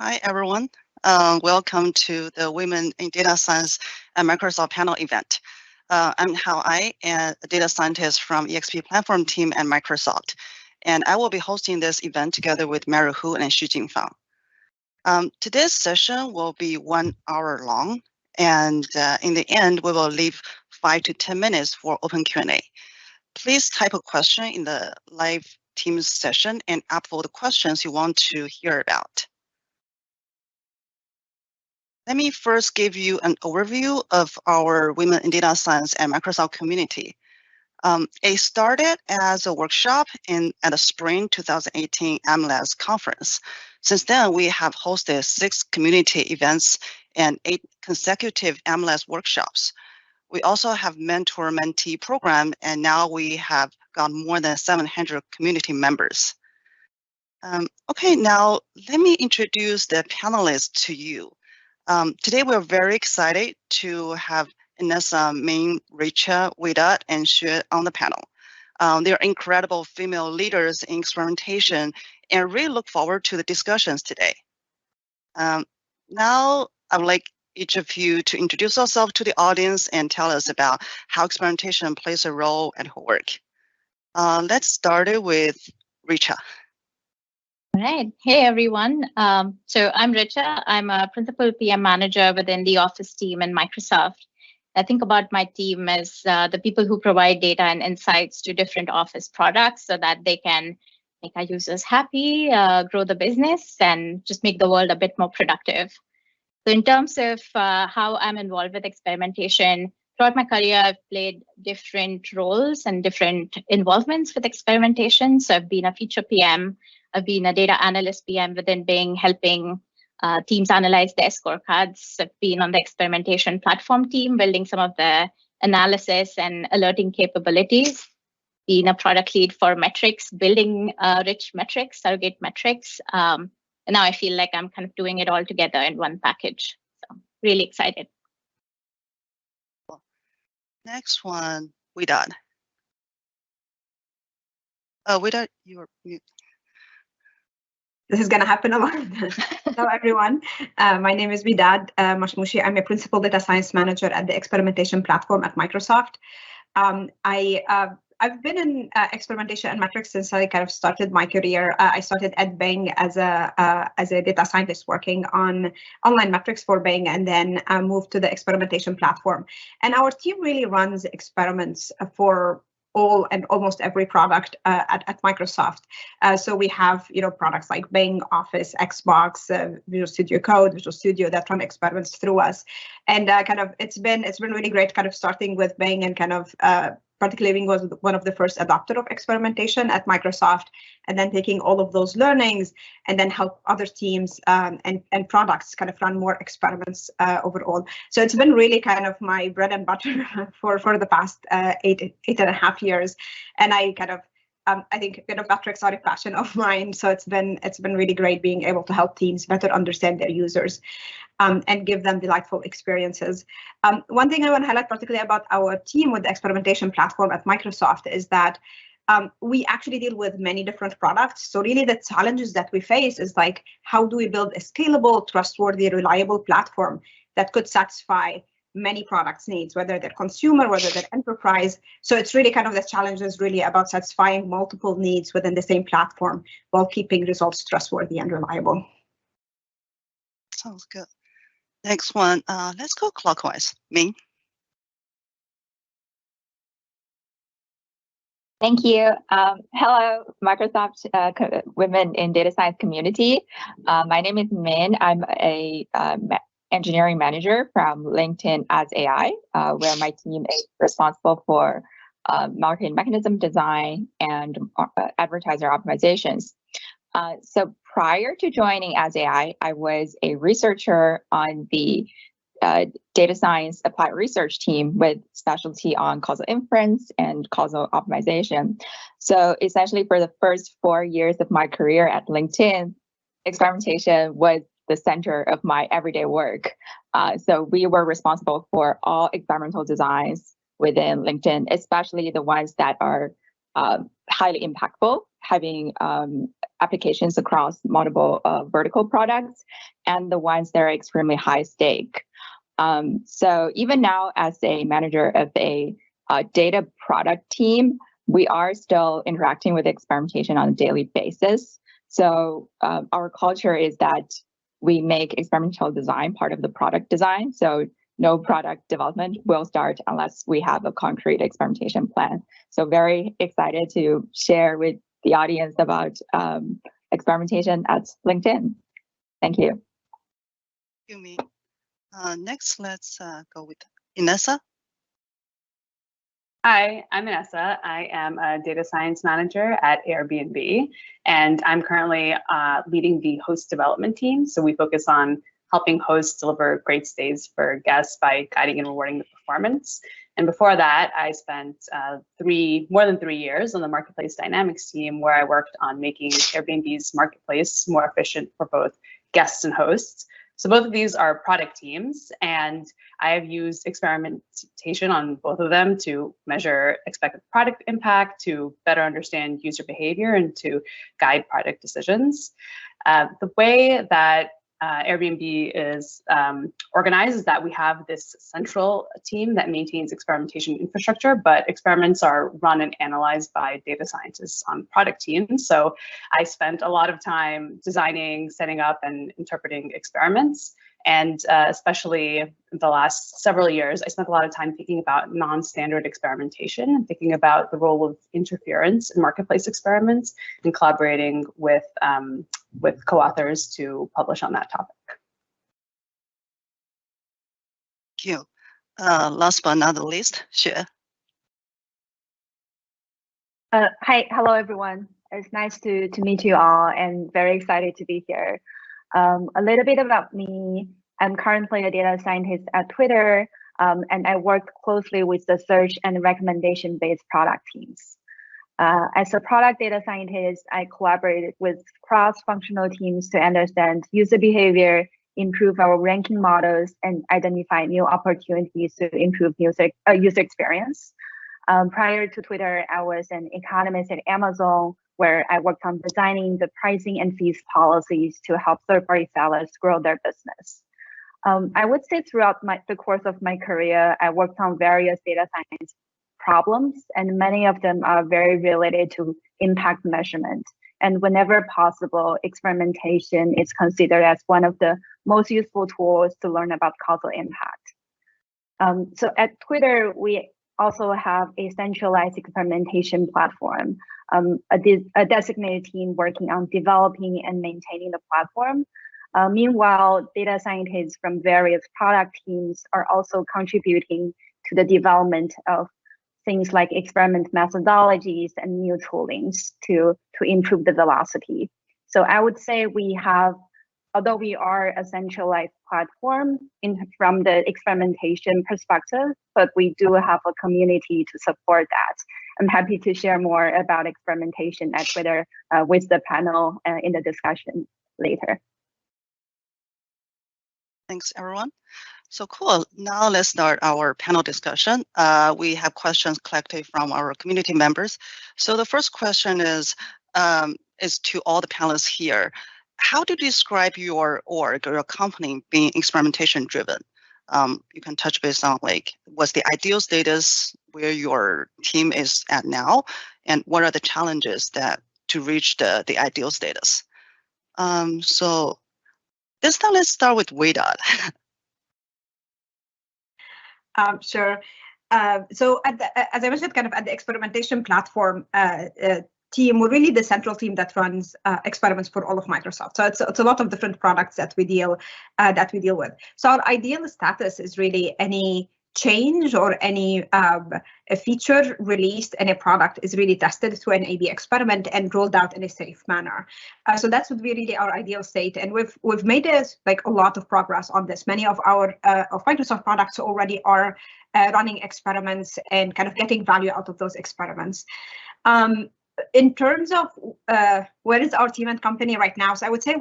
Hi, everyone. Welcome to the Women in Data Science at Microsoft panel event. I'm Hao Ai, a data scientist from EXP platform team at Microsoft. And I will be hosting this event together with Mary Hu and Xu Jingfang. Today's session will be 1 hour long. And in the end, we will leave 5 to 10 minutes for open Q&A. Please type a question in the live Teams session and upvote the questions you want to hear about. Let me first give you an overview of our Women in Data Science and Microsoft community. It started as a workshop at the spring 2018 MLS conference. Since then, we have hosted 6 community events and 8 consecutive MLS workshops. We also have mentor-mentee program, and now we have got more than 700 community members. Okay, now let me introduce the panelists to you. Today, we're very excited to have Inessa, Min, Richa, Wida, and Xue on the panel. They're incredible female leaders in experimentation and really look forward to the discussions today. Now, I would like each of you to introduce yourself to the audience and tell us about how experimentation plays a role at her work. Let's start it with Richa. All right. Hey, everyone. So I'm Richa. I'm a principal PM manager within the Office team in Microsoft. I think about my team as the people who provide data and insights to different Office products so that they can make our users happy, grow the business, and just make the world a bit more productive. So in terms of how I'm involved with experimentation, throughout my career, I've played different roles and different involvements with experimentation. So I've been a feature PM, I've been a data analyst PM within Bing, helping teams analyze their scorecards. I've been on the experimentation platform team, building some of the analysis and alerting capabilities. Been a product lead for metrics, building rich metrics, surrogate metrics. And now I feel like I'm kind of doing it all together in one package. So really excited. Next one, Widad. Widad, you're mute. This is going to happen a lot. Hello, everyone. My name is Widad Mashmoushi. I'm a principal data science manager at the experimentation platform at Microsoft. I've been in experimentation and metrics since I kind of started my career. I started at Bing as a data scientist working on online metrics for Bing, and then moved to the experimentation platform. And our team really runs experiments for all and almost every product at Microsoft. So we have products like Bing, Office, Xbox, Visual Studio Code, Visual Studio that run experiments through us, and it's been really great. Kind of starting with Bing and kind of particularly Bing was one of the first adopter of experimentation at Microsoft, and then taking all of those learnings and then help other teams and products kind of run more experiments overall. So it's been really kind of my bread and butter for the past eight and a half years, and I kind of I think metrics are a passion of mine. So it's been really great being able to help teams better understand their users and give them delightful experiences. One thing I want to highlight particularly about our team with the experimentation platform at Microsoft is that we actually deal with many different products. So really the challenges that we face is like, how do we build a scalable, trustworthy, reliable platform that could satisfy many products needs, whether they're consumer, whether they're enterprise. So it's really kind of the challenge is really about satisfying multiple needs within the same platform while keeping results trustworthy and reliable. Sounds good. Next one, let's go clockwise. Min. Thank you. Hello, Microsoft Women in Data Science community. My name is Min. I'm a engineering manager from LinkedIn as AI, where my team is responsible for marketing mechanism design and advertiser optimizations. So prior to joining as AI, I was a researcher on the data science applied research team with specialty on causal inference and causal optimization. So essentially for the first 4 years of my career at LinkedIn, experimentation was the center of my everyday work. So we were responsible for all experimental designs within LinkedIn, especially the ones that are highly impactful, having applications across multiple vertical products, and the ones that are extremely high stake. So even now, as a manager of a data product team, we are still interacting with experimentation on a daily basis. So our culture is that we make experimental design part of the product design. So no product development will start unless we have a concrete experimentation plan. So very excited to share with the audience about experimentation at LinkedIn. Thank you. Thank you, Mi. Next, let's go with Inessa. Hi, I'm Inessa. I am a data science manager at Airbnb, and I'm currently leading the host development team. So we focus on helping hosts deliver great stays for guests by guiding and rewarding the performance. And before that, I spent more than 3 years on the marketplace dynamics team, where I worked on making Airbnb's marketplace more efficient for both guests and hosts. So both of these are product teams, and I have used experimentation on both of them to measure expected product impact, to better understand user behavior, and to guide product decisions. The way that Airbnb is organized is that we have this central team that maintains experimentation infrastructure, but experiments are run and analyzed by data scientists on product teams. So I spent a lot of time designing, setting up, and interpreting experiments. And especially the last several years, I spent a lot of time thinking about non-standard experimentation and thinking about the role of interference in marketplace experiments and collaborating with co-authors to publish on that topic. Thank you. Last but not the least, Xue. Hi, hello everyone. It's nice to meet you all, and very excited to be here. A little bit about me. I'm currently a data scientist at Twitter, and I work closely with the search and recommendation-based product teams. As a product data scientist, I collaborated with cross-functional teams to understand user behavior, improve our ranking models, and identify new opportunities to improve user experience. Prior to Twitter, I was an economist at Amazon, where I worked on designing the pricing and fees policies to help third-party sellers grow their business. I would say throughout the course of my career, I worked on various data science problems, and many of them are very related to impact measurement. And whenever possible, experimentation is considered as one of the most useful tools to learn about causal impact. So at Twitter, we also have a centralized experimentation platform, a designated team working on developing and maintaining the platform. Meanwhile, data scientists from various product teams are also contributing to the development of things like experiment methodologies and new toolings to improve the velocity. So I would say we have, although we are a centralized platform from the experimentation perspective, but we do have a community to support that. I'm happy to share more about experimentation at Twitter with the panel in the discussion later. Thanks, everyone. So cool. Now let's start our panel discussion. We have questions collected from our community members. So the first question is to all the panelists here. How do you describe your org or your company being experimentation driven? You can touch base on like, what's the ideal status where your team is at now, and what are the challenges that to reach the ideal status? So this time, let's start with Vedad. Sure. So as I mentioned, kind of at the experimentation platform team, we're really the central team that runs experiments for all of Microsoft. So it's a lot of different products that we deal with. So our ideal status is really any change or any a feature released in a product is really tested through an A/B experiment and rolled out in a safe manner. So that's what really our ideal state, and we've made a lot of progress on this. Many of our of Microsoft products already are running experiments and kind of getting value out of those experiments. in terms of where is our team and company right now, so I would say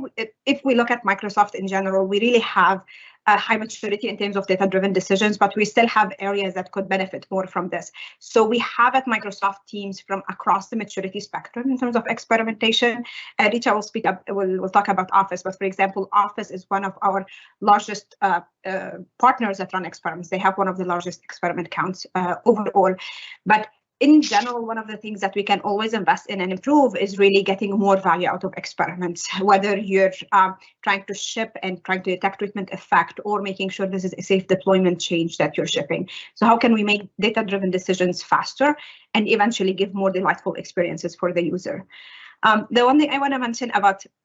if we look at Microsoft in general, we really have a high maturity in terms of data-driven decisions, but we still have areas that could benefit more from this. So we have at Microsoft teams from across the maturity spectrum in terms of experimentation. Richa will speak up, we'll talk about Office, but for example, Office is one of our largest partners that run experiments. They have one of the largest experiment counts overall. But in general, one of the things that we can always invest in and improve is really getting more value out of experiments, whether you're trying to ship and trying to detect treatment effect or making sure this is a safe deployment change that you're shipping. So how can we make data-driven decisions faster and eventually give more delightful experiences for the user? The one thing I want to mention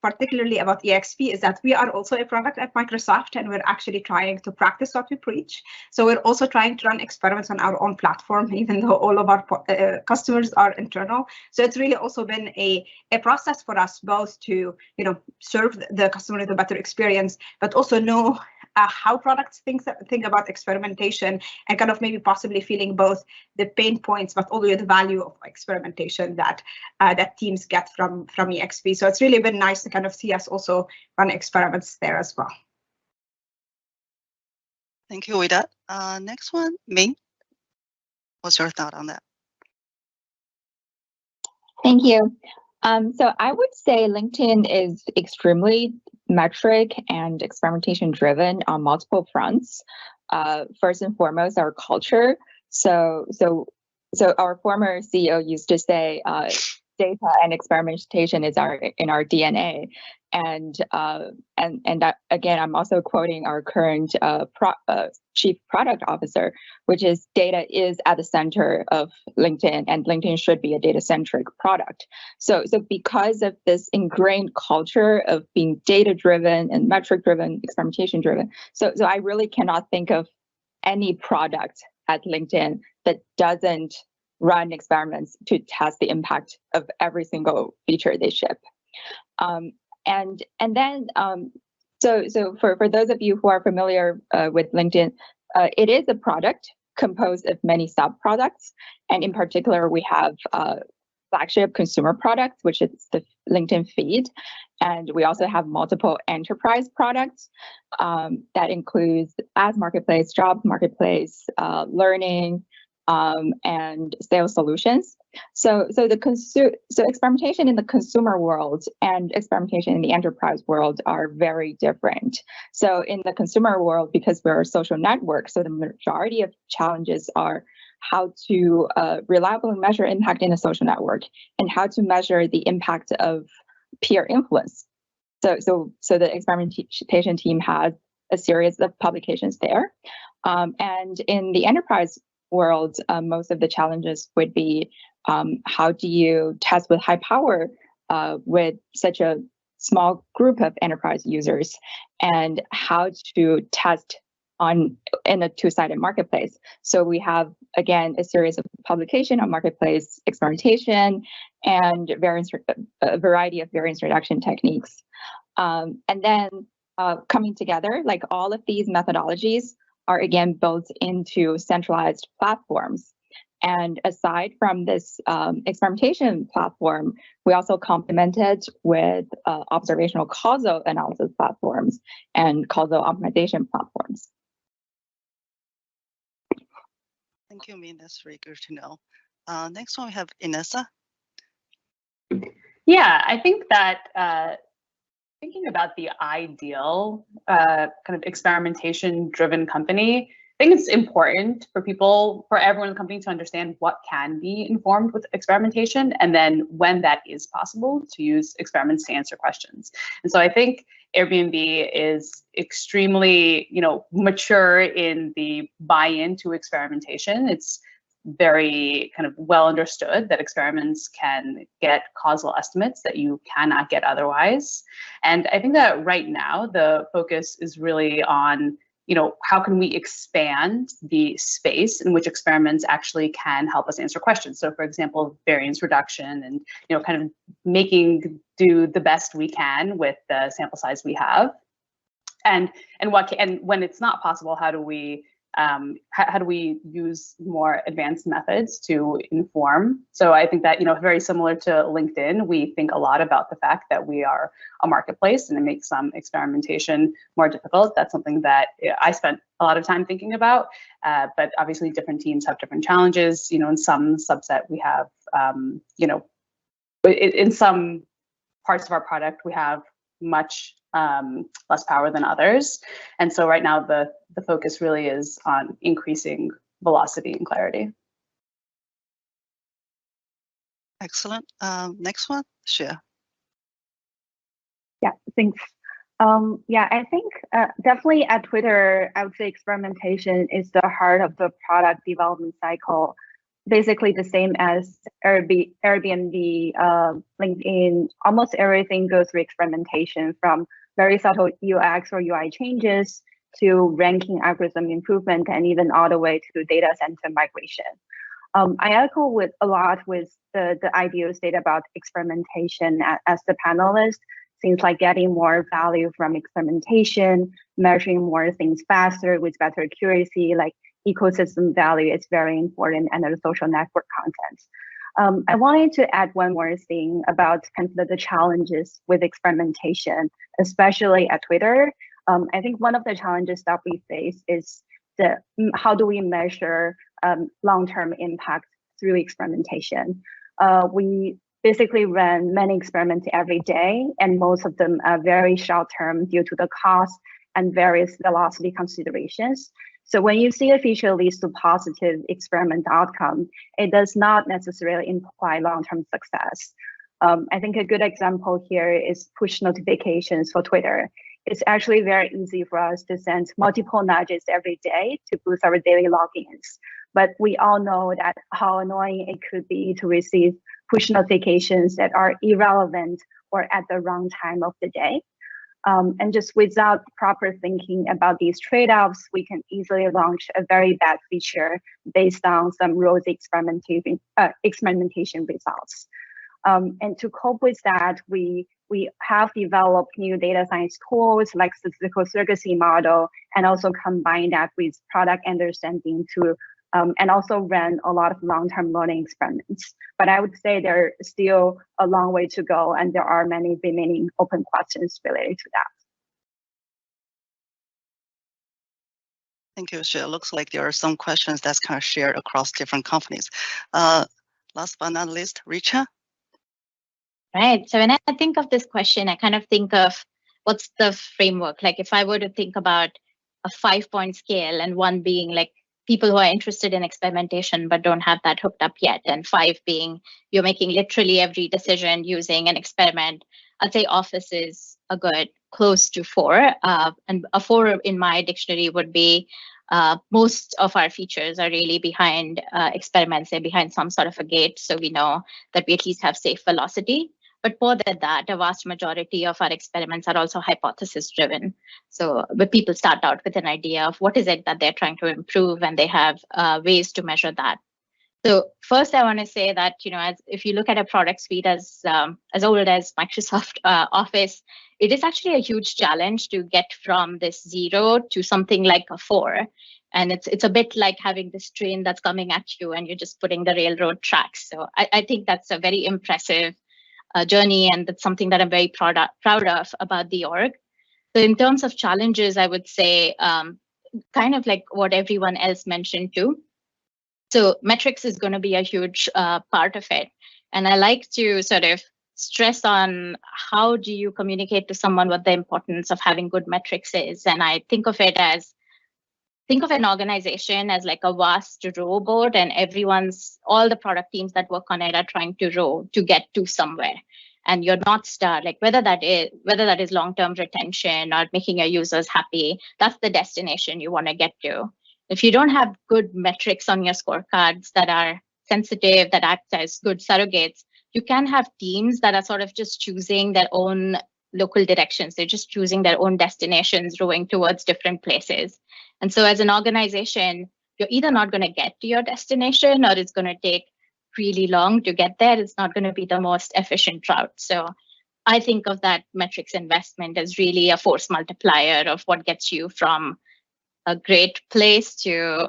particularly about EXP is that we are also a product at Microsoft, and we're actually trying to practice what we preach. So we're also trying to run experiments on our own platform, even though all of our customers are internal. So it's really also been a process for us both to serve the customer with a better experience, but also know how products think about experimentation and kind of maybe possibly feeling both the pain points, but also the value of experimentation that that teams get from EXP. So it's really been nice to kind of see us also run experiments there as well. Thank you, Ida. Next one, Ming. What's your thought on that? Thank you. So I would say LinkedIn is extremely metric and experimentation driven on multiple fronts. First and foremost, our culture. So our former CEO used to say, data and experimentation is in our DNA, and that, again, I'm also quoting our current chief product officer, which is data is at the center of LinkedIn, and LinkedIn should be a data-centric product. So because of this ingrained culture of being data-driven and metric-driven, experimentation-driven, so I really cannot think of any product at LinkedIn that doesn't run experiments to test the impact of every single feature they ship. And then, so for those of you who are familiar with LinkedIn, it is a product composed of many sub-products. And in particular, we have flagship consumer products, which is the LinkedIn feed. And we also have multiple enterprise products that includes ads marketplace, job marketplace, learning, and sales solutions. So experimentation in the consumer world and experimentation in the enterprise world are very different. So in the consumer world, because we're a social network, so the majority of challenges are how to reliably measure impact in a social network and how to measure the impact of peer influence. So the experimentation team has a series of publications there. And in the enterprise world, most of the challenges would be how do you test with high power with such a small group of enterprise users, and how to test in a two-sided marketplace. So we have, again, a series of publication on marketplace experimentation and a variety of variance reduction techniques. And then coming together, like all of these methodologies are again built into centralized platforms. And aside from this experimentation platform, we also complemented with observational causal analysis platforms and causal optimization platforms. Thank you, Min. That's very good to know. Next one, we have Inessa. Yeah, I think that thinking about the ideal kind of experimentation-driven company, I think it's important for everyone in the company to understand what can be informed with experimentation, and then when that is possible to use experiments to answer questions. And so I think Airbnb is extremely, mature in the buy-in to experimentation. It's very kind of well understood that experiments can get causal estimates that you cannot get otherwise. And I think that right now the focus is really on how can we expand the space in which experiments actually can help us answer questions? So for example, variance reduction and, kind of do the best we can with the sample size we have. And when it's not possible, how do we how do we use more advanced methods to inform? So I think that, very similar to LinkedIn, we think a lot about the fact that we are a marketplace, and it makes some experimentation more difficult. That's something that I spent a lot of time thinking about, but obviously different teams have different challenges. In some subset we have, in some parts of our product we have much less power than others. And so right now the focus really is on increasing velocity and clarity. Excellent. Next one, Shia. Yeah, thanks. Yeah, I think definitely at Twitter, I would say experimentation is the heart of the product development cycle. Basically the same as Airbnb, LinkedIn, almost everything goes through experimentation, from very subtle UX or UI changes to ranking algorithm improvement, and even all the way to data center migration. I echo a lot with the idea state about experimentation as the panelist. Things like getting more value from experimentation, measuring more things faster with better accuracy, like ecosystem value is very important, and the social network content. I wanted to add one more thing about kind of the challenges with experimentation, especially at Twitter. I think one of the challenges that we face is how do we measure long-term impact through experimentation? We basically run many experiments every day, and most of them are very short-term due to the cost and various velocity considerations. So when you see a feature leads to positive experiment outcome, it does not necessarily imply long-term success. I think a good example here is push notifications for Twitter. It's actually very easy for us to send multiple nudges every day to boost our daily logins. But we all know that how annoying it could be to receive push notifications that are irrelevant or at the wrong time of the day. And just without proper thinking about these trade-offs, we can easily launch a very bad feature based on some rosy experimentation results. And to cope with that, we have developed new data science tools like statistical surrogacy model, and also combine that with product understanding to and also ran a lot of long-term learning experiments. But I would say there's still a long way to go, and there are many remaining open questions related to that. Thank you, Shia. Looks like there are some questions that's kind of shared across different companies. Last but not least, Richa. Right. So when I think of this question, I kind of think of what's the framework. Like if I were to think about a 5-point scale, and 1 being like people who are interested in experimentation but don't have that hooked up yet, and 5 being you're making literally every decision using an experiment, I'd say Office is a good close to 4. And a 4 in my dictionary would be most of our features are really behind experiments. They're behind some sort of a gate, so we know that we at least have safe velocity. But more than that, a vast majority of our experiments are also hypothesis driven. So when people start out with an idea of what is it that they're trying to improve, and they have ways to measure that. So first, I want to say that, if you look at a product suite as old as Microsoft Office, it is actually a huge challenge to get from this 0 to something like a 4. And it's a bit like having this train that's coming at you, and you're just putting the railroad tracks. So I think that's a very impressive journey, and that's something that I'm very proud of about the org. So in terms of challenges, I would say kind of like what everyone else mentioned too. So metrics is going to be a huge part of it. And I like to sort of stress on how do you communicate to someone what the importance of having good metrics is. And I think of an organization as like a vast rowboat, and all the product teams that work on it are trying to row to get to somewhere. And your North Star, like whether that is long-term retention or making your users happy, that's the destination you want to get to. If you don't have good metrics on your scorecards that are sensitive, that act as good surrogates, you can have teams that are sort of just choosing their own local directions. They're just choosing their own destinations, rowing towards different places. And so as an organization, you're either not going to get to your destination, or it's going to take really long to get there. It's not going to be the most efficient route. So I think of that metrics investment as really a force multiplier of what gets you from a great place to,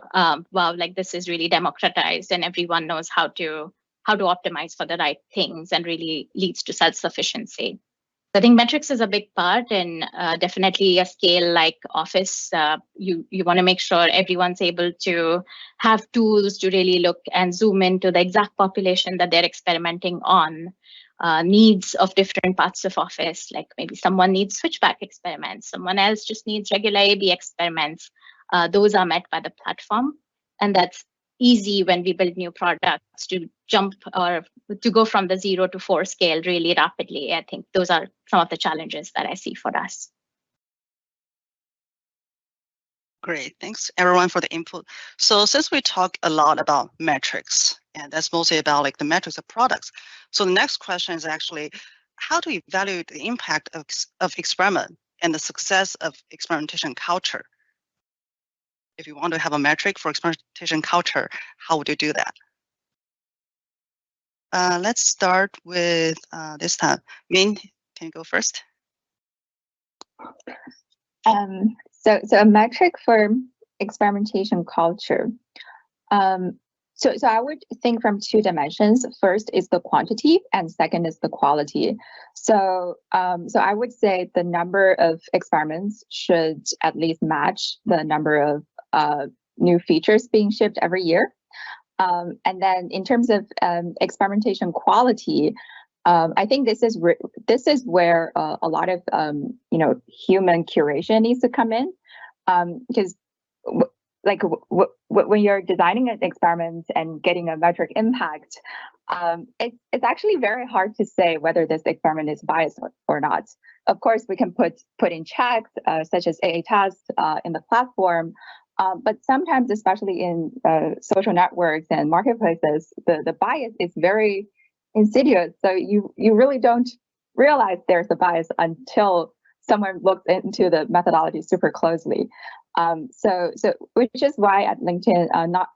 wow, like this is really democratized and everyone knows how to optimize for the right things and really leads to self-sufficiency. I think metrics is a big part, and definitely a scale like Office, you want to make sure everyone's able to have tools to really look and zoom into the exact population that they're experimenting on, needs of different parts of Office, like maybe someone needs switchback experiments, someone else just needs regular A/B experiments. Those are met by the platform, and that's easy when we build new products to jump or to go from the 0 to 4 scale really rapidly. I think those are some of the challenges that I see for us. Great, thanks everyone for the input. So since we talk a lot about metrics, and that's mostly about like the metrics of products. So the next question is actually, how do you evaluate the impact of experiment and the success of experimentation culture? If you want to have a metric for experimentation culture, how would you do that? Let's start with this time. Min, can you go first? So a metric for experimentation culture. So I would think from 2 dimensions. First is the quantity, and second is the quality. So I would say the number of experiments should at least match the number of new features being shipped every year. And then in terms of experimentation quality, I think this is where a lot of human curation needs to come in, because when you're designing an experiment and getting a metric impact, it's actually very hard to say whether this experiment is biased or not. Of course, we can put in checks such as AA tests in the platform. But sometimes, especially in social networks and marketplaces, the bias is very insidious. So you really don't realize there's a bias until someone looks into the methodology super closely. So which is why at LinkedIn, not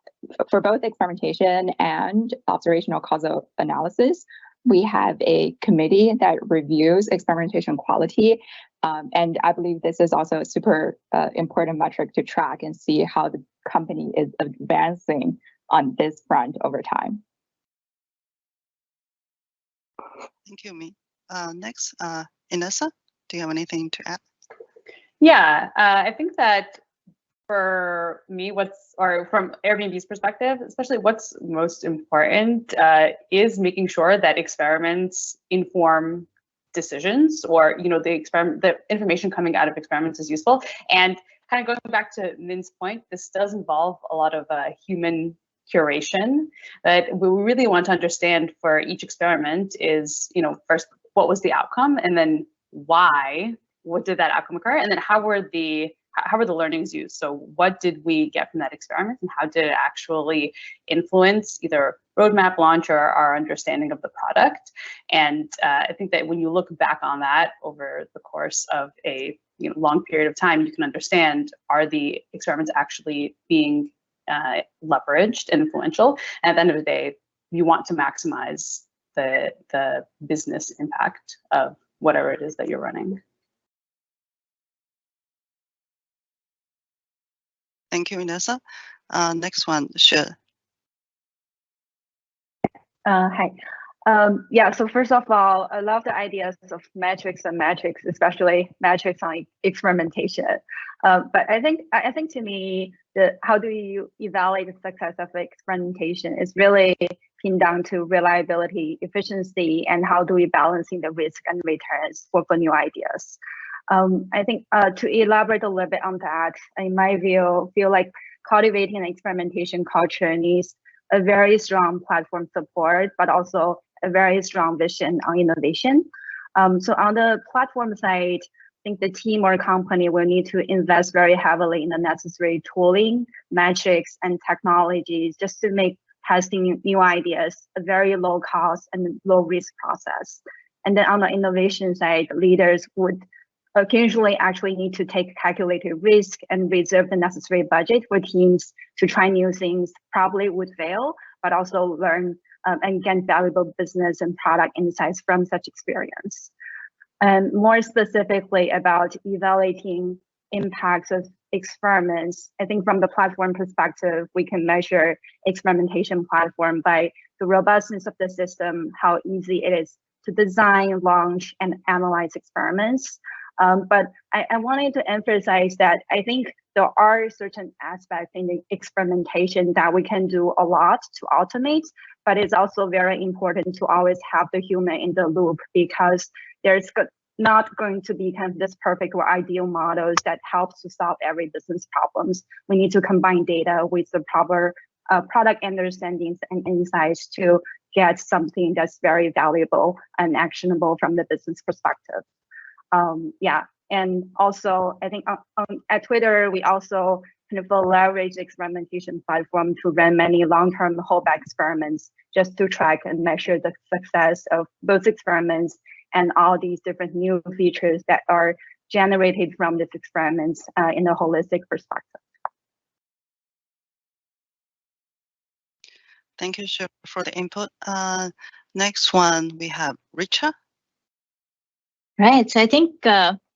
for both experimentation and observational causal analysis, we have a committee that reviews experimentation quality. And I believe this is also a super important metric to track and see how the company is advancing on this front over time. Thank you, Mi. Next, Inessa, do you have anything to add? Yeah, I think that for me, from Airbnb's perspective, especially what's most important is making sure that experiments inform decisions, or the information coming out of experiments is useful. And kind of going back to Min's point, this does involve a lot of human curation. That we really want to understand for each experiment is, first, what was the outcome, and then why? What did that outcome occur, and then how were the learnings used? So what did we get from that experiment, and how did it actually influence either roadmap launch or our understanding of the product? And I think that when you look back on that over the course of a long period of time, you can understand, are the experiments actually being leveraged and influential? And at the end of the day, you want to maximize the business impact of whatever it is that you're running. Thank you, Inessa. Next one, Xue. Hi. Yeah, so first of all, I love the ideas of metrics, especially metrics on experimentation. But I think to me, how do you evaluate the success of experimentation is really pinned down to reliability, efficiency, and how do we balancing the risk and returns for new ideas. I think to elaborate a little bit on that, in my view, feel like cultivating an experimentation culture needs a very strong platform support, but also a very strong vision on innovation. So on the platform side, I think the team or company will need to invest very heavily in the necessary tooling, metrics, and technologies just to make testing new ideas a very low cost and low risk process. And then on the innovation side, leaders would occasionally actually need to take calculated risk and reserve the necessary budget for teams to try new things, probably would fail, but also learn and gain valuable business and product insights from such experience. And more specifically about evaluating impacts of experiments, I think from the platform perspective, we can measure experimentation platform by the robustness of the system, how easy it is to design, launch, and analyze experiments. But I wanted to emphasize that I think there are certain aspects in the experimentation that we can do a lot to automate, but it's also very important to always have the human in the loop, because there's not going to be kind of this perfect or ideal models that helps to solve every business problems. We need to combine data with the proper product understandings and insights to get something that's very valuable and actionable from the business perspective. Yeah, and also I think at Twitter, we also kind of leverage the experimentation platform to run many long-term whole-back experiments just to track and measure the success of those experiments and all these different new features that are generated from these experiments in a holistic perspective. Thank you, Shir, for the input. Next one, we have Richa. Right. So I think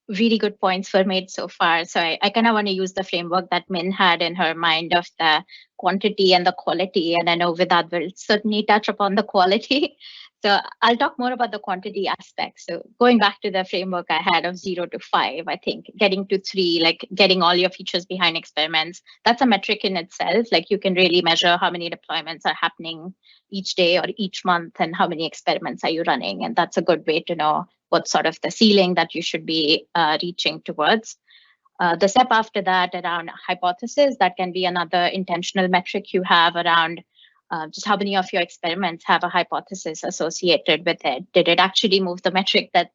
really good points were made so far. So I kind of want to use the framework that Min had in her mind of the quantity and the quality. And I know with that, we'll certainly touch upon the quality. So I'll talk more about the quantity aspect. So going back to the framework I had of 0 to 5, I think getting to 3, like getting all your features behind experiments, that's a metric in itself. Like you can really measure how many deployments are happening each day or each month and how many experiments are you running. And that's a good way to know what sort of the ceiling that you should be reaching towards. The step after that around hypothesis, that can be another intentional metric you have around just how many of your experiments have a hypothesis associated with it. Did it actually move the metric that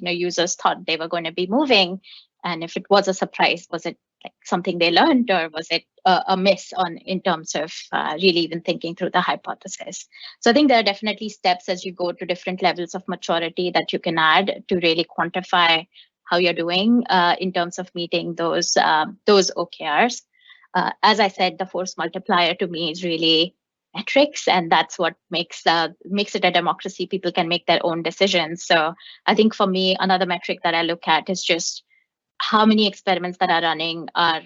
users thought they were going to be moving? And if it was a surprise, was it like something they learned, or was it a miss in terms of really even thinking through the hypothesis? So I think there are definitely steps as you go to different levels of maturity that you can add to really quantify how you're doing in terms of meeting those OKRs. As I said, the force multiplier to me is really metrics, and that's what makes it a democracy. People can make their own decisions. So I think for me, another metric that I look at is just how many experiments that are running are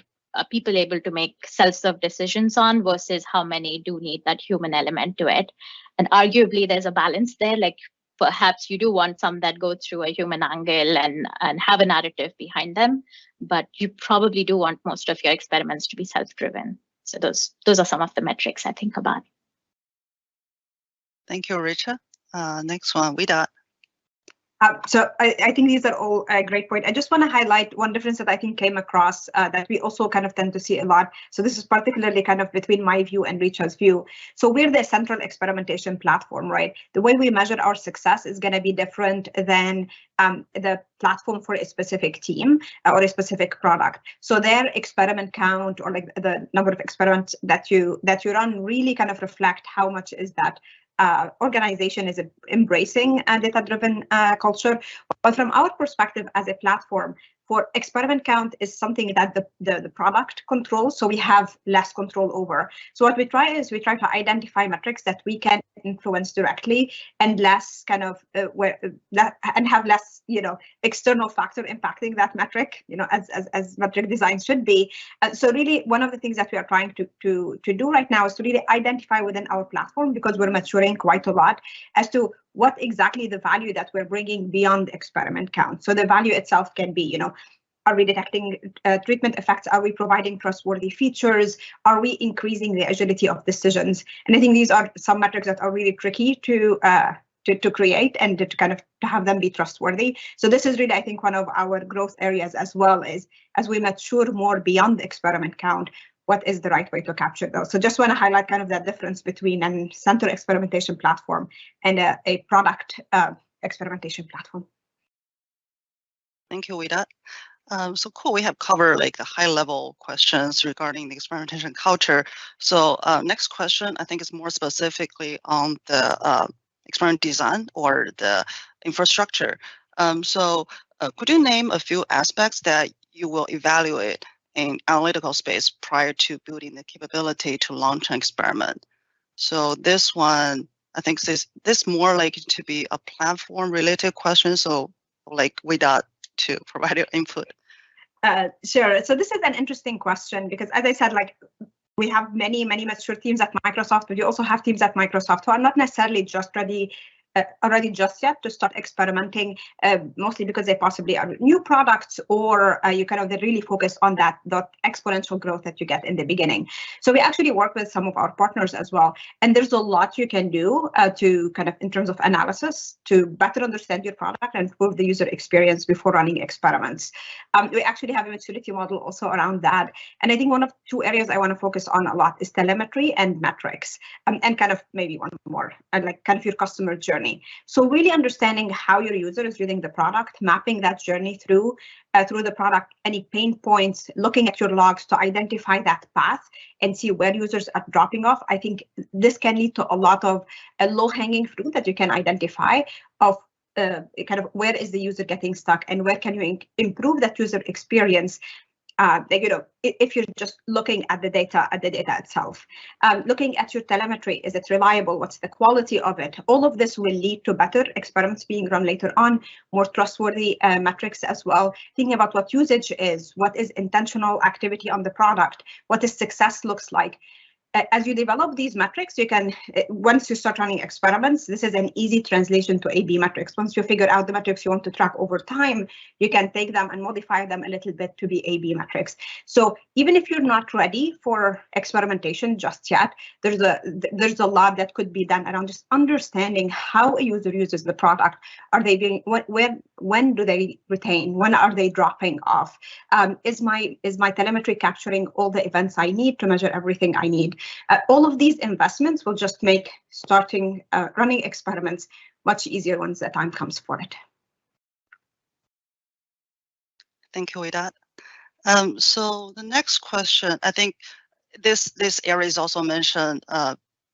people able to make self-serve decisions on versus how many do need that human element to it. And arguably there's a balance there. Like perhaps you do want some that go through a human angle and have a narrative behind them, but you probably do want most of your experiments to be self-driven. So those are some of the metrics I think about. Thank you, Richa. Next one, Vida. So I think these are all a great point. I just want to highlight one difference that I think came across that we also kind of tend to see a lot. So this is particularly kind of between my view and Richa's view. So we're the central experimentation platform, right? The way we measure our success is going to be different than the platform for a specific team or a specific product. So their experiment count or like the number of experiments that you run really kind of reflect how much is that organization is embracing a data-driven culture. But from our perspective as a platform, for experiment count is something that the product controls, so we have less control over. So what we try to identify metrics that we can influence directly and less kind of and have less external factor impacting that metric, as metric design should be. So really one of the things that we are trying to do right now is to really identify within our platform, because we're maturing quite a lot, as to what exactly the value that we're bringing beyond experiment count. So the value itself can be, are we detecting treatment effects? Are we providing trustworthy features? Are we increasing the agility of decisions? And I think these are some metrics that are really tricky to create and to kind of to have them be trustworthy. So this is really, I think, one of our growth areas as well, is as we mature more beyond the experiment count, what is the right way to capture those? So just want to highlight kind of that difference between a central experimentation platform and a product experimentation platform. Thank you, Vida. So cool, we have covered like the high level questions regarding the experimentation culture. So next question, I think is more specifically on the experiment design or the infrastructure. So could you name a few aspects that you will evaluate in analytical space prior to building the capability to launch an experiment? So this one, I think this more likely to be a platform related question. So like Vida to provide your input. Sure. So this is an interesting question because, as I said, like we have many mature teams at Microsoft, but you also have teams at Microsoft who are not necessarily just ready just yet to start experimenting, mostly because they possibly are new products, or you kind of they really focus on that exponential growth that you get in the beginning. So we actually work with some of our partners as well, and there's a lot you can do to kind of in terms of analysis to better understand your product and improve the user experience before running experiments. We actually have a maturity model also around that, and I think one of two areas I want to focus on a lot is telemetry and metrics, and kind of maybe one more, and like kind of your customer journey. So really understanding how your user is using the product, mapping that journey through the product, any pain points, looking at your logs to identify that path and see where users are dropping off. I think this can lead to a lot of low-hanging fruit that you can identify of kind of where is the user getting stuck and where can you improve that user experience. If you're just looking at the data itself, looking at your telemetry, is it reliable? What's the quality of it? All of this will lead to better experiments being run later on, more trustworthy metrics as well. Thinking about what usage is, what is intentional activity on the product, what does success looks like. As you develop these metrics, you can, once you start running experiments, this is an easy translation to A/B metrics. Once you figure out the metrics you want to track over time, you can take them and modify them a little bit to be A/B metrics. So even if you're not ready for experimentation just yet, there's a lot that could be done around just understanding how a user uses the product. Are they doing when do they retain? When are they dropping off? Is my telemetry capturing all the events I need to measure everything I need? All of these investments will just make starting running experiments much easier once the time comes for it. Thank you, Widad. So the next question, I think this area is also mentioned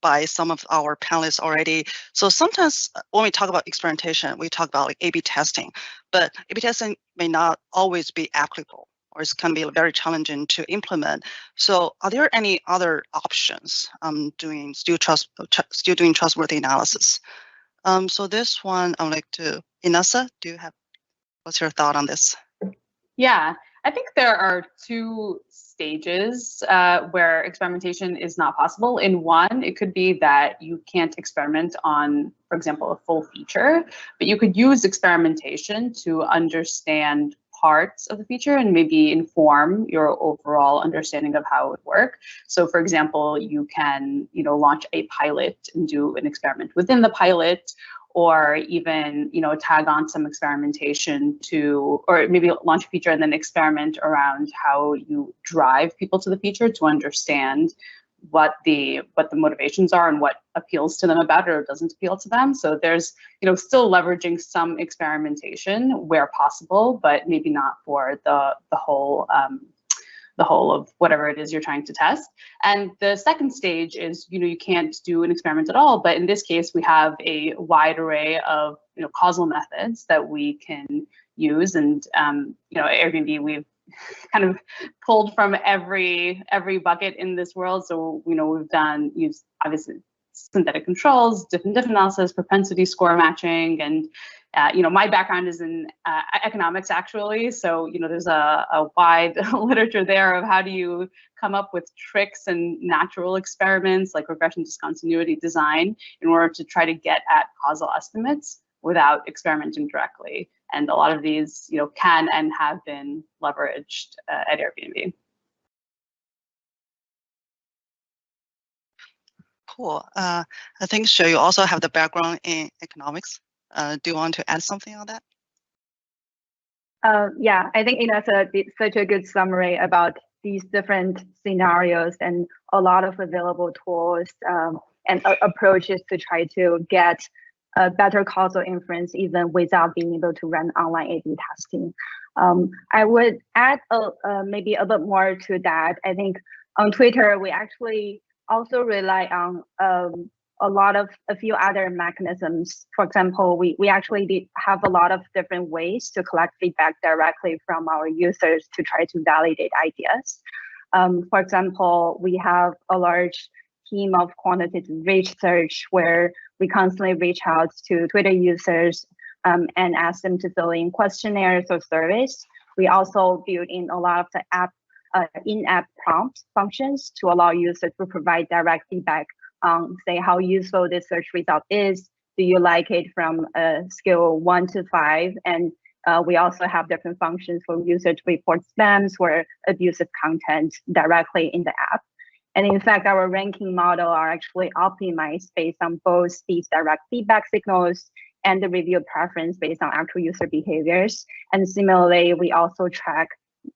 by some of our panelists already. So sometimes when we talk about experimentation, we talk about like A/B testing, but A/B testing may not always be applicable, or it's going to be very challenging to implement. So are there any other options still doing trustworthy analysis? So this one, I would like to, Inessa, what's your thought on this? Yeah, I think there are two stages where experimentation is not possible. In one, it could be that you can't experiment on, for example, a full feature, but you could use experimentation to understand parts of the feature and maybe inform your overall understanding of how it would work. So for example, you can, launch a pilot and do an experiment within the pilot, or even, tag on some experimentation or maybe launch a feature and then experiment around how you drive people to the feature to understand what the motivations are and what appeals to them about it or doesn't appeal to them. So there's, still leveraging some experimentation where possible, but maybe not for the whole of whatever it is you're trying to test. And the second stage is, you can't do an experiment at all. But in this case, we have a wide array of, causal methods that we can use. And, at Airbnb, we've kind of pulled from every bucket in this world. So, we've used obviously synthetic controls, different analysis, propensity score matching, and my background is in economics, actually. So, there's a wide literature there of how do you come up with tricks and natural experiments like regression discontinuity design in order to try to get at causal estimates without experimenting directly. And a lot of these, can and have been leveraged at Airbnb. Cool. I think, Shu, you also have the background in economics. Do you want to add something on that? Yeah, I think Inessa did such a good summary about these different scenarios and a lot of available tools and approaches to try to get a better causal inference even without being able to run online A/B testing. I would add maybe a bit more to that. I think on Twitter, we actually also rely on a few other mechanisms. For example, we actually have a lot of different ways to collect feedback directly from our users to try to validate ideas. For example, we have a large team of quantitative research where we constantly reach out to Twitter users and ask them to fill in questionnaires or surveys We also built in a lot of the in-app prompt functions to allow users to provide direct feedback on, say, how useful this search result is. Do you like it from a scale 1 to 5? And we also have different functions for users to report spams or abusive content directly in the app. And in fact, our ranking model are actually optimized based on both these direct feedback signals and the review preference based on actual user behaviors. And similarly, we also track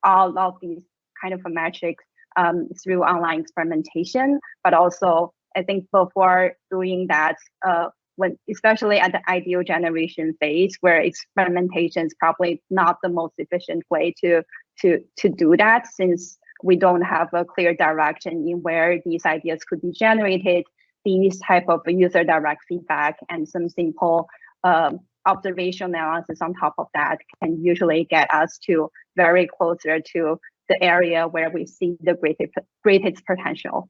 all of these kind of metrics through online experimentation. But also, I think before doing that, especially at the ideal generation phase, where experimentation is probably not the most efficient way to do that, since we don't have a clear direction in where these ideas could be generated. These type of user direct feedback and some simple observation analysis on top of that can usually get us to very closer to the area where we see the greatest potential.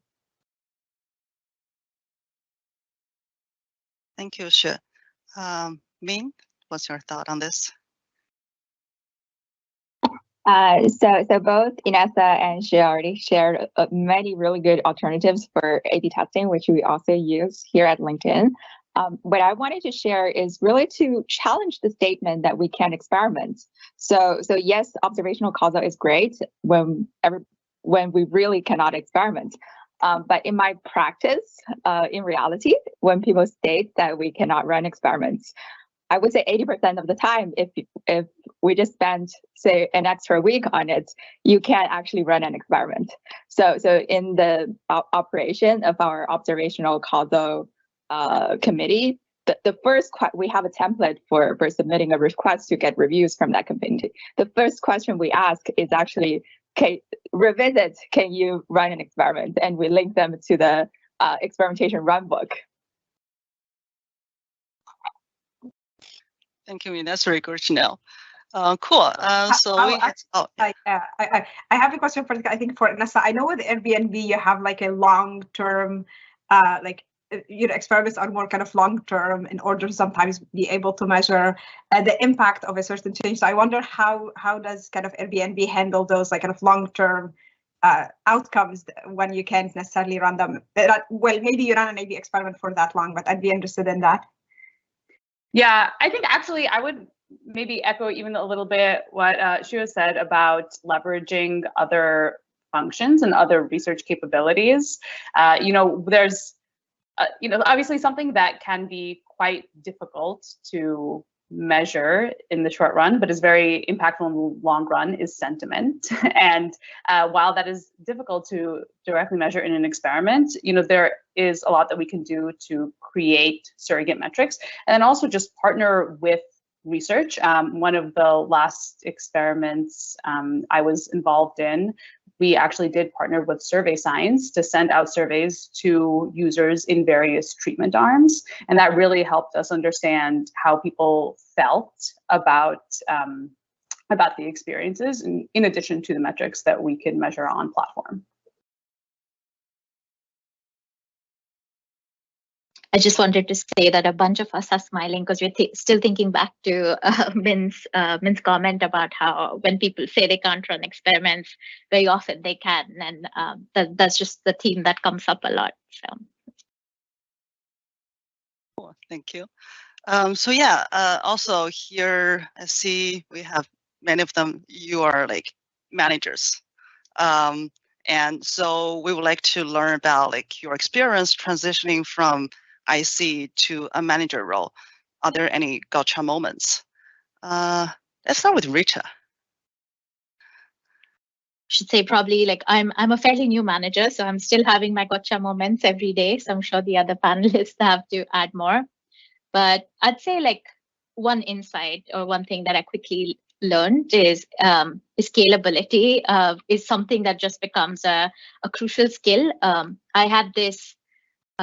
Thank you, Xue. Min, what's your thought on this? So both Inessa and Xue already shared many really good alternatives for A/B testing, which we also use here at LinkedIn. What I wanted to share is really to challenge the statement that we can experiment. So yes, observational causal is great when we really cannot experiment. But in my practice, in reality, when people state that we cannot run experiments, I would say 80% of the time, if we just spend, say, an extra week on it, you can't actually run an experiment. So in the operation of our observational causal committee, the first we have a template for submitting a request to get reviews from that committee. The first question we ask is actually, revisit, can you run an experiment? And we link them to the experimentation run book. Thank you, Min. That's very good to know. Cool. I have a question for, I think, for Inessa. I know with Airbnb you have like a long-term, experiments are more kind of long-term in order to sometimes be able to measure the impact of a certain change. So I wonder how does kind of Airbnb handle those like kind of long-term outcomes when you can't necessarily run them? Well, maybe you run an A/B experiment for that long, but I'd be interested in that. Yeah, I think actually I would maybe echo even a little bit what Xue said about leveraging other functions and other research capabilities. There's, obviously something that can be quite difficult to measure in the short run, but is very impactful in the long run, is sentiment. And while that is difficult to directly measure in an experiment, there is a lot that we can do to create surrogate metrics, and then also just partner with research. One of the last experiments I was involved in, we actually did partner with Survey Science to send out surveys to users in various treatment arms. And that really helped us understand how people felt about the experiences, in addition to the metrics that we can measure on platform. I just wanted to say that a bunch of us are smiling because we're still thinking back to Min's comment about how when people say they can't run experiments, very often they can, and that's just the theme that comes up a lot. So. Cool, thank you. Also here I see we have many of them. You are like managers. And so we would like to learn about like your experience transitioning from IC to a manager role. Are there any gotcha moments? Let's start with Rita. Should say probably like I'm a fairly new manager, so I'm still having my gotcha moments every day. So I'm sure the other panelists have to add more. But I'd say like one insight or one thing that I quickly learned is scalability is something that just becomes a crucial skill. I had this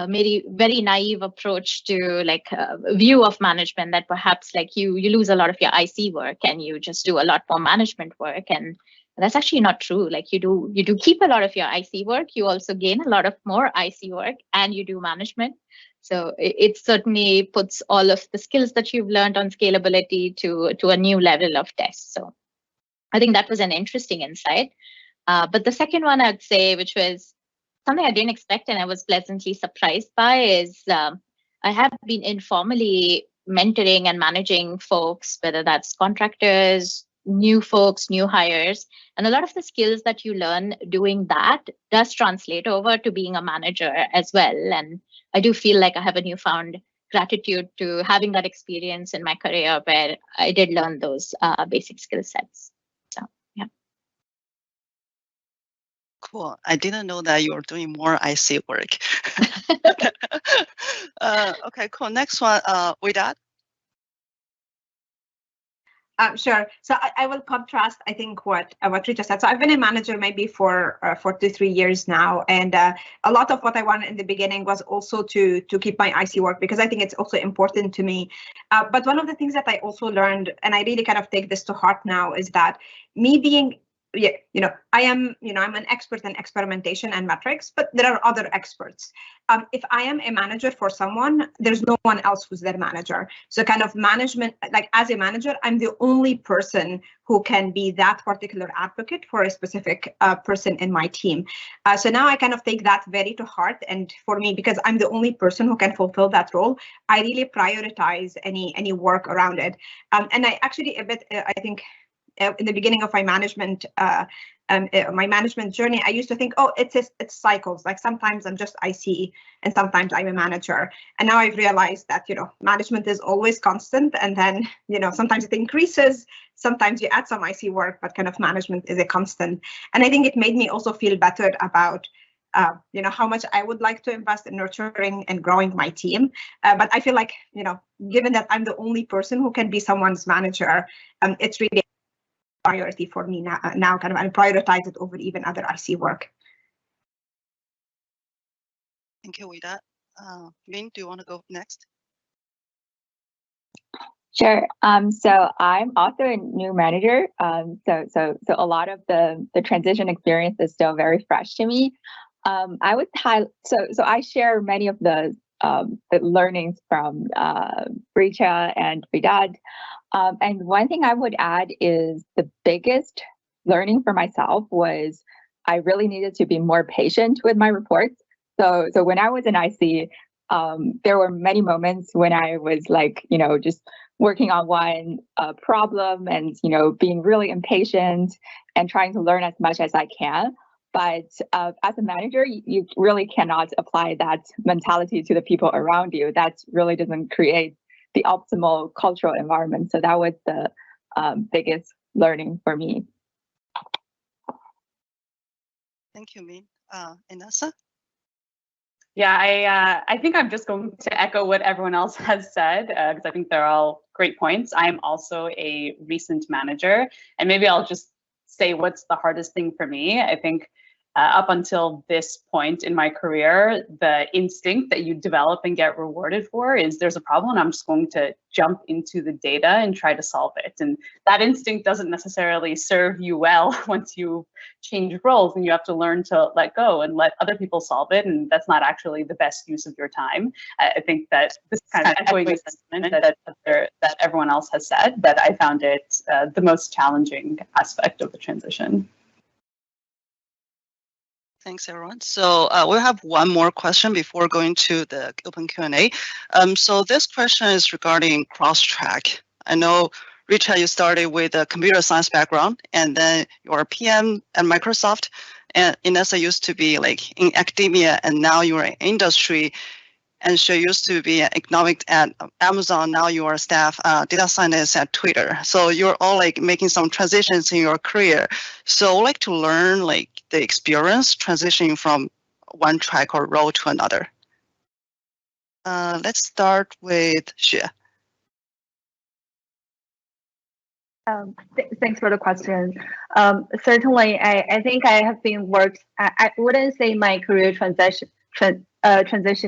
maybe very naive approach to like view of management that perhaps like you lose a lot of your IC work and you just do a lot more management work, and that's actually not true. Like you do keep a lot of your IC work, you also gain a lot of more IC work, and you do management. So it certainly puts all of the skills that you've learned on scalability to a new level of test. So I think that was an interesting insight. But the second one I'd say, which was something I didn't expect and I was pleasantly surprised by, is I have been informally mentoring and managing folks, whether that's contractors, new folks, new hires. And a lot of the skills that you learn doing that does translate over to being a manager as well. And I do feel like I have a newfound gratitude to having that experience in my career where I did learn those basic skill sets. So, yeah. Cool. I didn't know that you were doing more IC work. Okay, cool. Next one, Widad. Sure. So I will contrast, I think, what Richa said. So I've been a manager maybe for 2 to 3 years now, and a lot of what I wanted in the beginning was also to keep my IC work, because I think it's also important to me. But one of the things that I also learned, and I really kind of take this to heart now, is that me being I'm an expert in experimentation and metrics, but there are other experts. If I am a manager for someone, there's no one else who's their manager. So kind of management, like as a manager, I'm the only person who can be that particular advocate for a specific person in my team. So now I kind of take that very to heart. And for me, because I'm the only person who can fulfill that role, I really prioritize any work around it. And I actually I think, in the beginning of my management journey, I used to think, oh, it's cycles. Like sometimes I'm just IC and sometimes I'm a manager. And now I've realized that, management is always constant. And then, sometimes it increases, sometimes you add some IC work, but kind of management is a constant. And I think it made me also feel better about how much I would like to invest in nurturing and growing my team. But I feel like, given that I'm the only person who can be someone's manager, it's really priority for me now kind of, and prioritize it over even other IC work. Thank you, Widad. Min, do you want to go next? Sure. So I'm also a new manager. So a lot of the transition experience is still very fresh to me. I would so I share many of the learnings from Richa and Widad. And one thing I would add is the biggest learning for myself was I really needed to be more patient with my reports. So when I was in IC, there were many moments when I was like, just working on one problem and, being really impatient and trying to learn as much as I can. But as a manager, you really cannot apply that mentality to the people around you. That really doesn't create the optimal cultural environment. So that was the biggest learning for me. Thank you, Min. Inessa? Yeah, I think I'm just going to echo what everyone else has said, because I think they're all great points. I'm also a recent manager, and maybe I'll just say what's the hardest thing for me. I think up until this point in my career, the instinct that you develop and get rewarded for is there's a problem and I'm just going to jump into the data and try to solve it. And that instinct doesn't necessarily serve you well once you change roles, and you have to learn to let go and let other people solve it. And that's not actually the best use of your time. I think that this kind of echoing the sentiment that everyone else has said, that I found it the most challenging aspect of the transition. Thanks, everyone. So we'll have one more question before going to the open Q&A. So this question is regarding cross-track. I know, Richa, you started with a computer science background, and then you're a PM at Microsoft, and Inessa used to be like in academia, and now you're in industry. And she used to be an economic at Amazon. Now you are a staff data scientist at Twitter. So you're all like making some transitions in your career. So I'd like to learn like the experience transitioning from one track or role to another. Let's start with Xue. Thanks for the question. Certainly, I think I have been worked. I wouldn't say my career transition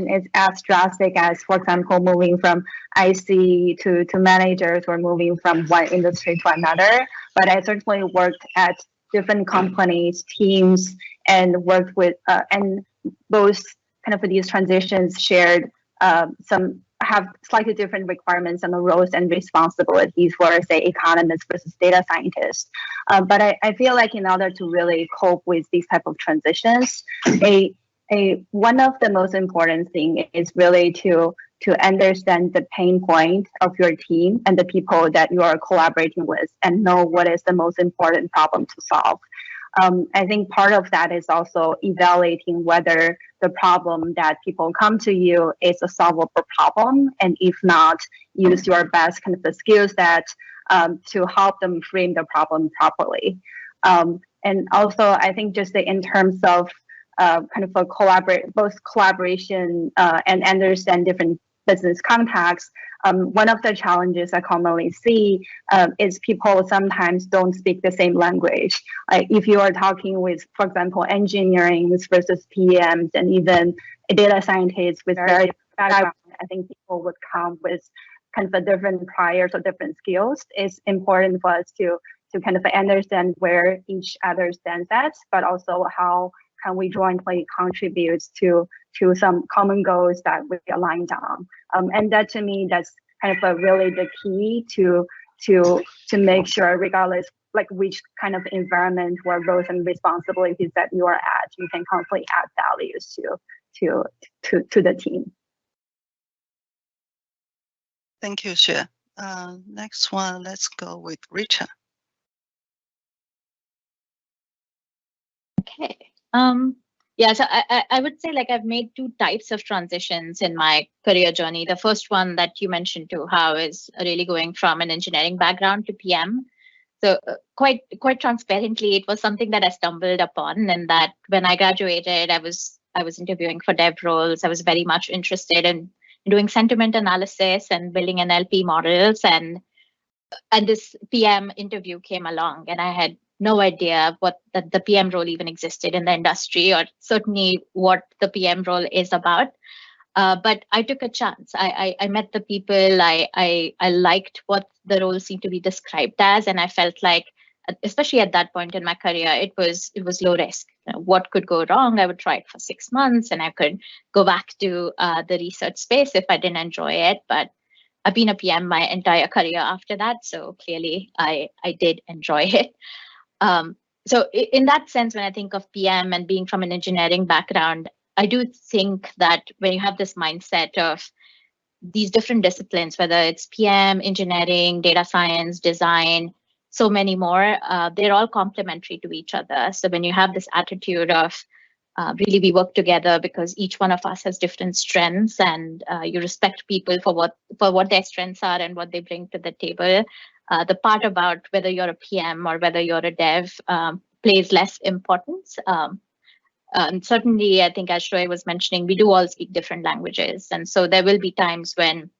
is as drastic as, for example, moving from IC to managers or moving from one industry to another. But I certainly worked at different companies, teams, and worked with and both kind of these transitions shared some have slightly different requirements and the roles and responsibilities for, say, economists versus data scientists. But I feel like in order to really cope with these type of transitions, one of the most important thing is really to understand the pain point of your team and the people that you are collaborating with, and know what is the most important problem to solve. I think part of that is also evaluating whether the problem that people come to you is a solvable problem, and if not, use your best kind of the skills that to help them frame the problem properly. And also, I think just in terms of kind of a both collaboration and understand different business contexts. One of the challenges I commonly see is people sometimes don't speak the same language. If you are talking with, for example, engineering versus PMs and even data scientists with various backgrounds, I think people would come with kind of a different priors or different skills. It's important for us to kind of understand where each other stands at, but also how can we jointly contribute to some common goals that we aligned on. And that, to me, that's kind of really the key to make sure, regardless like which kind of environment or roles and responsibilities that you are at, you can constantly add values to the team. Thank you, Xue. Next one, let's go with Richard. Okay. Yeah, so I would say like I've made two types of transitions in my career journey. The first one that you mentioned too, how is really going from an engineering background to PM. So quite transparently, it was something that I stumbled upon, and that when I graduated, I was interviewing for dev roles. I was very much interested in doing sentiment analysis and building NLP models, and this PM interview came along, and I had no idea that the PM role even existed in the industry, or certainly what the PM role is about. But I took a chance. I met the people. I liked what the role seemed to be described as, and I felt like, especially at that point in my career, it was low risk. What could go wrong? I would try it for 6 months, and I could go back to the research space if I didn't enjoy it. But I've been a PM my entire career after that, so clearly I did enjoy it. So in that sense, when I think of PM and being from an engineering background, I do think that when you have this mindset of these different disciplines, whether it's PM, engineering, data science, design, so many more, they're all complementary to each other. So when you have this attitude of really we work together because each one of us has different strengths, and you respect people for what their strengths are and what they bring to the table. The part about whether you're a PM or whether you're a dev plays less importance. And certainly, I think as Shoy was mentioning, we do all speak different languages. And so there will be times when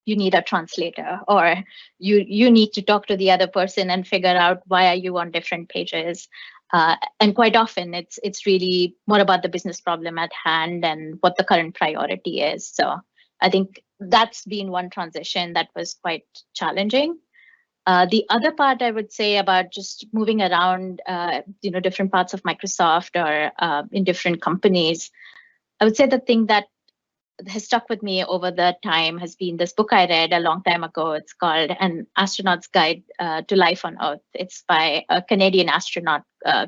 you need a translator, or you need to talk to the other person and figure out why are you on different pages. And quite often it's really more about the business problem at hand and what the current priority is. So I think that's been one transition that was quite challenging. The other part I would say about just moving around, different parts of Microsoft or in different companies, I would say the thing that has stuck with me over the time has been this book I read a long time ago. It's called An Astronaut's Guide to Life on Earth. It's by a Canadian astronaut,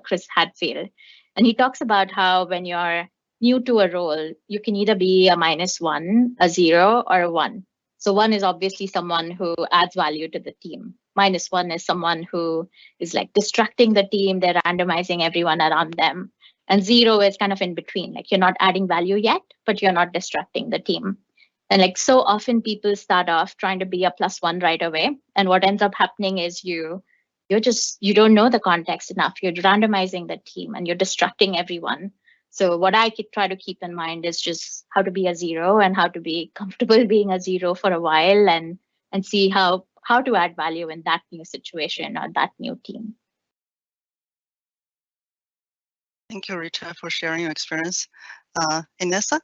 Chris Hadfield. And he talks about how when you're new to a role, you can either be a -1, a 0, or a 1. So 1 is obviously someone who adds value to the team. -1 is someone who is like distracting the team. They're randomizing everyone around them. And 0 is kind of in between, like you're not adding value yet, but you're not distracting the team. And like so often people start off trying to be a +1 right away. And what ends up happening is you don't know the context enough. You're randomizing the team and you're distracting everyone. So what I try to keep in mind is just how to be a 0 and how to be comfortable being a 0 for a while, and see how to add value in that new situation or that new team. Thank you, Richard, for sharing your experience. Inessa?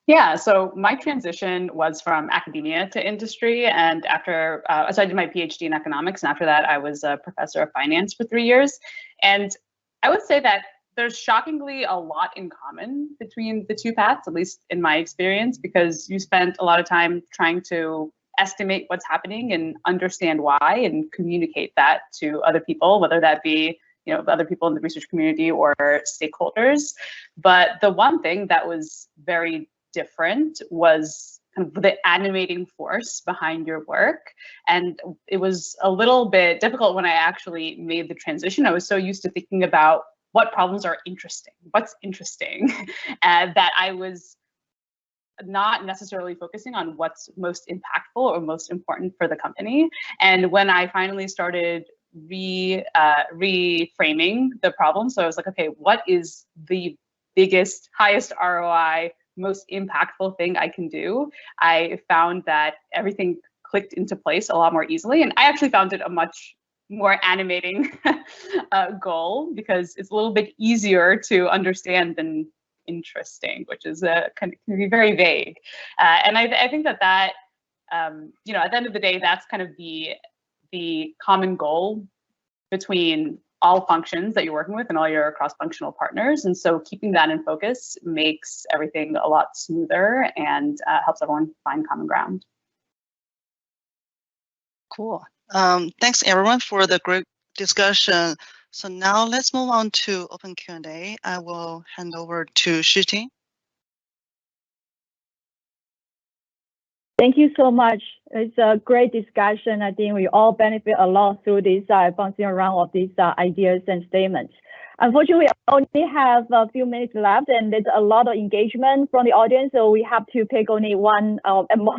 Yeah, so my transition was from academia to industry, and after, so I did my PhD in economics, and after that I was a professor of finance for 3 years. And I would say that there's shockingly a lot in common between the two paths, at least in my experience, because you spent a lot of time trying to estimate what's happening and understand why and communicate that to other people, whether that be other people in the research community or stakeholders. But the one thing that was very different was kind of the animating force behind your work. And it was a little bit difficult when I actually made the transition. I was so used to thinking about what problems are interesting, what's interesting, that I was not necessarily focusing on what's most impactful or most important for the company. And when I finally started reframing the problem, so I was like, okay, what is the biggest, highest ROI, most impactful thing I can do? I found that everything clicked into place a lot more easily. And I actually found it a much more animating goal, because it's a little bit easier to understand than interesting, which is can be very vague. And I think that at the end of the day, that's kind of the common goal between all functions that you're working with and all your cross-functional partners. And so keeping that in focus makes everything a lot smoother and helps everyone find common ground. Cool. Thanks everyone for the great discussion. So now let's move on to open Q&A. I will hand over to Shijing. Thank you so much. It's a great discussion. I think we all benefit a lot through this bouncing around of these ideas and statements. Unfortunately, we only have a few minutes left, and there's a lot of engagement from the audience, so we have to pick only one,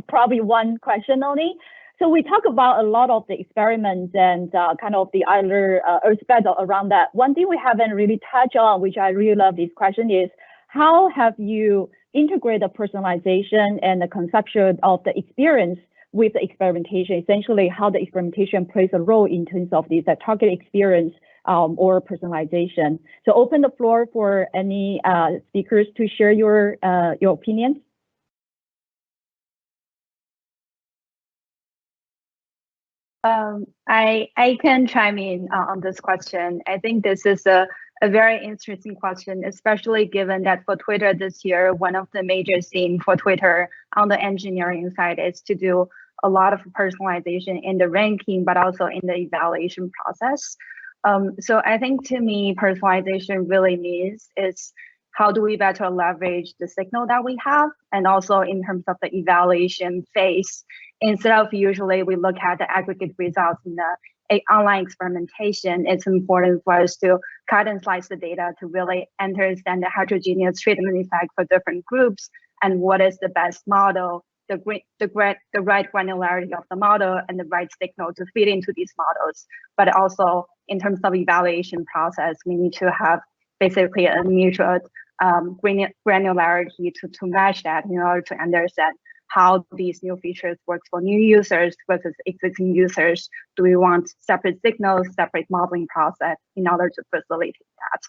probably one question only. So we talk about a lot of the experiments and kind of the other aspects around that. One thing we haven't really touched on, which I really love this question, is how have you integrated the personalization and the conception of the experience with the experimentation, essentially how the experimentation plays a role in terms of the target experience or personalization. So open the floor for any speakers to share your opinions. I can chime in on this question. I think this is a very interesting question, especially given that for Twitter this year, one of the major themes for Twitter on the engineering side is to do a lot of personalization in the ranking, but also in the evaluation process. So I think to me, personalization really means is how do we better leverage the signal that we have, and also in terms of the evaluation phase, instead of usually we look at the aggregate results in the online experimentation, it's important for us to cut and slice the data to really understand the heterogeneous treatment effect for different groups and what is the best model, the right granularity of the model and the right signal to feed into these models. But also in terms of evaluation process, we need to have basically a mutual granularity to match that in order to understand how these new features work for new users versus existing users. Do we want separate signals, separate modeling process in order to facilitate that?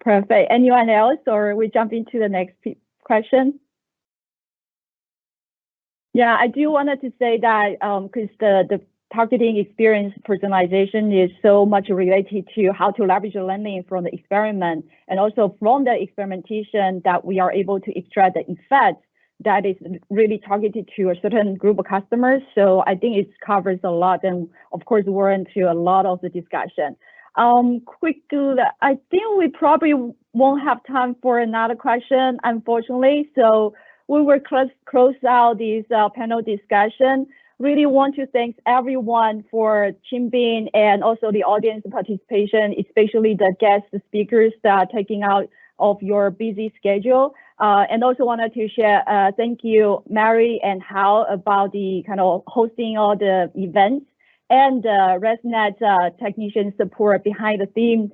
Perfect. Anyone else, or we jump into the next question? Yeah, I do wanted to say that because the targeting experience personalization is so much related to how to leverage the learning from the experiment, and also from the experimentation that we are able to extract the effect that is really targeted to a certain group of customers. So I think it covers a lot, and of course we're into a lot of the discussion. Quickly, I think we probably won't have time for another question, unfortunately. So we will close out this panel discussion. Really want to thank everyone for tuning and also the audience participation, especially the guest speakers taking out of your busy schedule. And also wanted to share thank you, Mary and Hal, about the kind of hosting all the events and ResNet technician support behind the theme.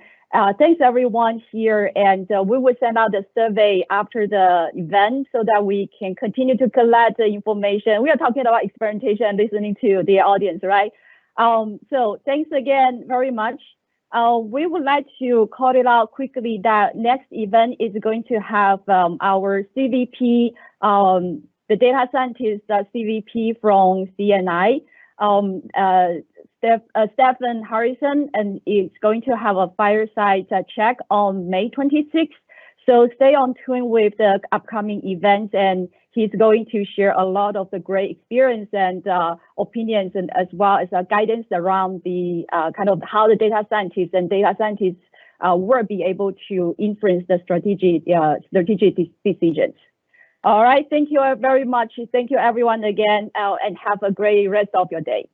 Thanks everyone here, and we will send out the survey after the event so that we can continue to collect the information. We are talking about experimentation and listening to the audience, right? So thanks again very much. We would like to call it out quickly that next event is going to have our CVP, the data scientist CVP from CNI, Stephen Harrison, and is going to have a fireside chat on May 26th. So stay on tune with the upcoming events, and he's going to share a lot of the great experience and opinions, and as well as guidance around the kind of how the data scientists will be able to influence the strategic decisions. All right, thank you very much. Thank you everyone again, and have a great rest of your day.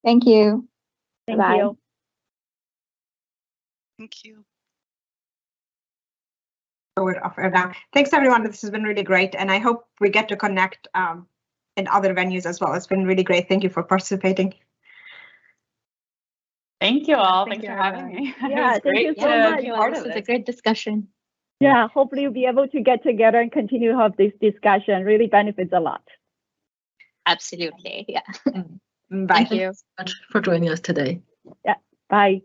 Thank you. Thank Bye. you. Thank you. We're off air now. Thanks everyone. This has been really great, and I hope we get to connect in other venues as well. It's been really great. Thank you for participating. Thank you all. Thank Thanks you, for having everyone. me. Yeah, It was thank you great so to much. be part This of was a this. great discussion. Yeah, hopefully we'll be able to get together and continue to have this discussion. Really benefits a lot. Absolutely. Yeah. Bye. Thank you. Much for joining us today. Bye.